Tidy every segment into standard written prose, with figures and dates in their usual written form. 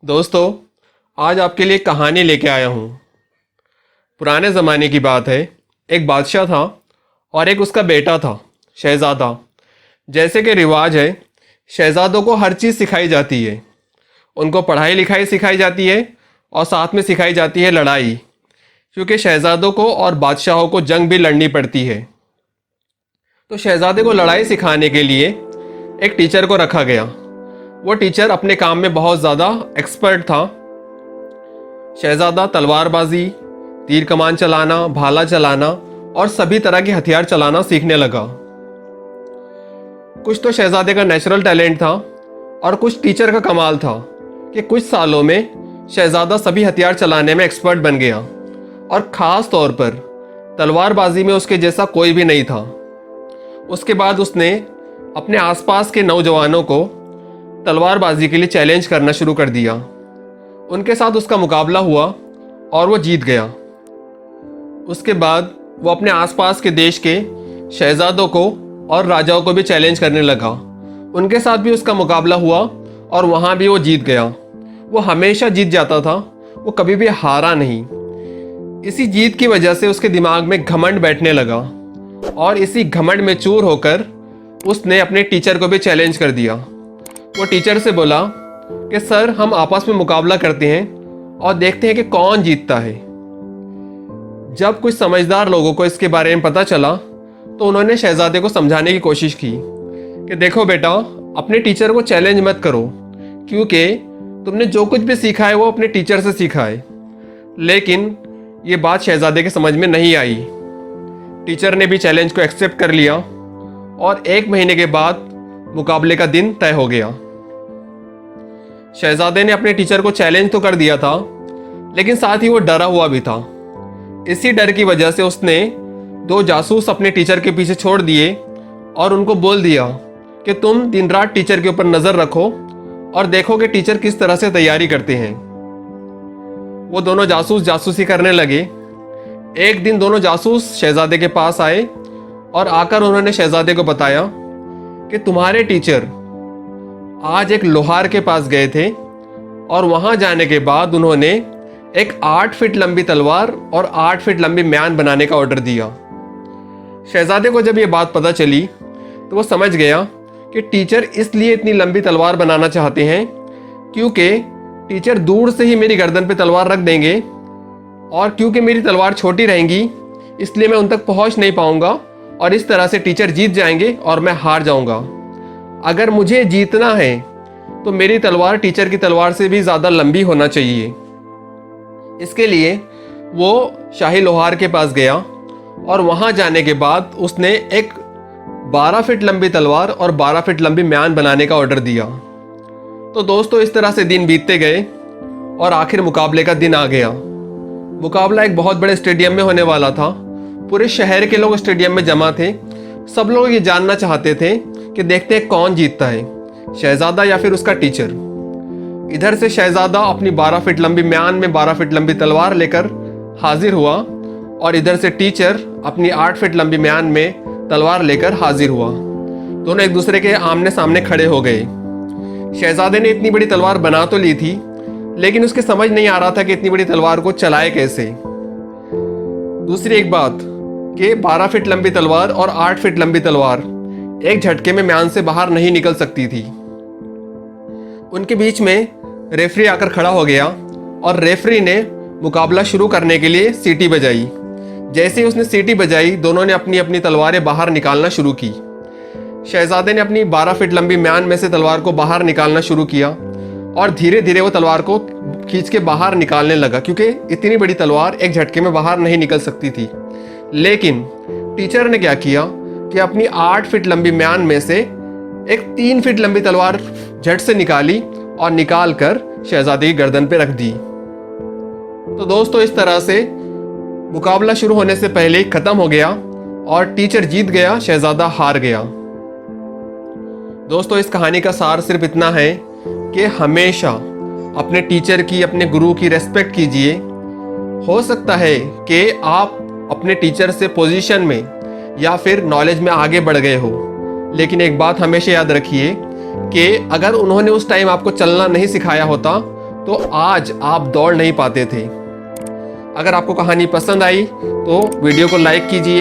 दोस्तों, आज आपके लिए एक कहानी लेके आया हूँ। पुराने ज़माने की बात है। एक बादशाह था और एक उसका बेटा था, शहज़ादा। जैसे कि रिवाज है, शहज़ादों को हर चीज़ सिखाई जाती है। उनको पढ़ाई लिखाई सिखाई जाती है और साथ में सिखाई जाती है लड़ाई, क्योंकि शहज़ादों को और बादशाहों को जंग भी लड़नी पड़ती है। तो शहज़ादे को लड़ाई सिखाने के लिए एक टीचर को रखा गया। वो टीचर अपने काम में बहुत ज़्यादा एक्सपर्ट था। शहज़ादा तलवारबाजी, तीर कमान चलाना, भाला चलाना और सभी तरह के हथियार चलाना सीखने लगा। कुछ तो शहज़ादे का नेचुरल टैलेंट था और कुछ टीचर का कमाल था कि कुछ सालों में शहज़ादा सभी हथियार चलाने में एक्सपर्ट बन गया और ख़ास तौर पर तलवारबाजी में उसके जैसा कोई भी नहीं था। उसके बाद उसने अपने आसपास के नौजवानों को तलवारबाजी के लिए चैलेंज करना शुरू कर दिया। उनके साथ उसका मुकाबला हुआ और वो जीत गया। उसके बाद वो अपने आसपास के देश के शहजादों को और राजाओं को भी चैलेंज करने लगा। उनके साथ भी उसका मुकाबला हुआ और वहाँ भी वो जीत गया। वो हमेशा जीत जाता था, वो कभी भी हारा नहीं। इसी जीत की वजह से उसके दिमाग में घमंड बैठने लगा और इसी घमंड में चूर होकर उसने अपने टीचर को भी चैलेंज कर दिया। वो टीचर से बोला कि सर, हम आपस में मुकाबला करते हैं और देखते हैं कि कौन जीतता है। जब कुछ समझदार लोगों को इसके बारे में पता चला तो उन्होंने शहजादे को समझाने की कोशिश की कि देखो बेटा, अपने टीचर को चैलेंज मत करो, क्योंकि तुमने जो कुछ भी सीखा है वो अपने टीचर से सीखा है। लेकिन ये बात शहजादे के समझ में नहीं आई। टीचर ने भी चैलेंज को एक्सेप्ट कर लिया और 1 महीने के बाद मुकाबले का दिन तय हो गया। शहजादे ने अपने टीचर को चैलेंज तो कर दिया था, लेकिन साथ ही वो डरा हुआ भी था। इसी डर की वजह से उसने 2 जासूस अपने टीचर के पीछे छोड़ दिए और उनको बोल दिया कि तुम दिन रात टीचर के ऊपर नज़र रखो और देखो कि टीचर किस तरह से तैयारी करते हैं। वो दोनों जासूस जासूसी करने लगे। एक दिन दोनों जासूस शहजादे के पास आए और आकर उन्होंने शहजादे को बताया कि तुम्हारे टीचर आज एक लोहार के पास गए थे और वहां जाने के बाद उन्होंने एक 8 फीट लंबी तलवार और 8 फीट लंबी म्यान बनाने का ऑर्डर दिया। शहजादे को जब ये बात पता चली तो वो समझ गया कि टीचर इसलिए इतनी लंबी तलवार बनाना चाहते हैं क्योंकि टीचर दूर से ही मेरी गर्दन पे तलवार रख देंगे और क्योंकि मेरी तलवार छोटी रहेंगी इसलिए मैं उन तक पहुंच नहीं पाऊंगा और इस तरह से टीचर जीत जाएंगे और मैं हार जाऊंगा। अगर मुझे जीतना है तो मेरी तलवार टीचर की तलवार से भी ज़्यादा लंबी होना चाहिए। इसके लिए वो शाही लोहार के पास गया और वहाँ जाने के बाद उसने एक 12 फीट लंबी तलवार और 12 फीट लंबी म्यान बनाने का ऑर्डर दिया। तो दोस्तों, इस तरह से दिन बीतते गए और आखिर मुकाबले का दिन आ गया। मुकाबला एक बहुत बड़े स्टेडियम में होने वाला था। पूरे शहर के लोग स्टेडियम में जमा थे। सब लोग ये जानना चाहते थे कि देखते हैं कौन जीतता है, शहजादा या फिर उसका टीचर। इधर से शहजादा अपनी 12 फीट लंबी म्यान में 12 फीट लंबी तलवार लेकर हाजिर हुआ और इधर से टीचर अपनी 8 फीट लंबी म्यान में तलवार लेकर हाजिर हुआ। दोनों एक दूसरे के आमने सामने खड़े हो गए। शहजादे ने इतनी बड़ी तलवार बना तो ली थी, लेकिन उसके समझ नहीं आ रहा था कि इतनी बड़ी तलवार को चलाए कैसे। दूसरी एक बात कि 12 फीट लंबी तलवार और 8 फीट लंबी तलवार एक झटके में म्यान से बाहर नहीं निकल सकती थी। उनके बीच में रेफरी आकर खड़ा हो गया और रेफरी ने मुकाबला शुरू करने के लिए सीटी बजाई। जैसे ही उसने सीटी बजाई, दोनों ने अपनी अपनी तलवारें बाहर निकालना शुरू की। शहजादे ने अपनी 12 फीट लंबी म्यान में से तलवार को बाहर निकालना शुरू किया और धीरे धीरे वो तलवार को खींच के बाहर निकालने लगा, क्योंकि इतनी बड़ी तलवार एक झटके में बाहर नहीं निकल सकती थी। लेकिन टीचर ने क्या किया कि अपनी 8 फीट लंबी म्यान में से एक 3 फीट लंबी तलवार झट से निकाली और निकाल कर शहजादे की गर्दन पे रख दी। तो दोस्तों, इस तरह से मुकाबला शुरू होने से पहले ही खत्म हो गया और टीचर जीत गया, शहजादा हार गया। दोस्तों, इस कहानी का सार सिर्फ इतना है कि हमेशा अपने टीचर की, अपने गुरु की रेस्पेक्ट कीजिए। हो सकता है कि आप अपने टीचर से पोजीशन में या फिर नॉलेज में आगे बढ़ गए हो, लेकिन एक बात हमेशा याद रखिए कि अगर उन्होंने उस टाइम आपको चलना नहीं सिखाया होता तो आज आप दौड़ नहीं पाते थे। अगर आपको कहानी पसंद आई तो वीडियो को लाइक कीजिए,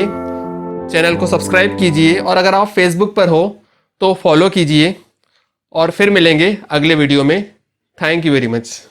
चैनल को सब्सक्राइब कीजिए और अगर आप फेसबुक पर हो तो फॉलो कीजिए और फिर मिलेंगे अगले वीडियो में। Thank you very much.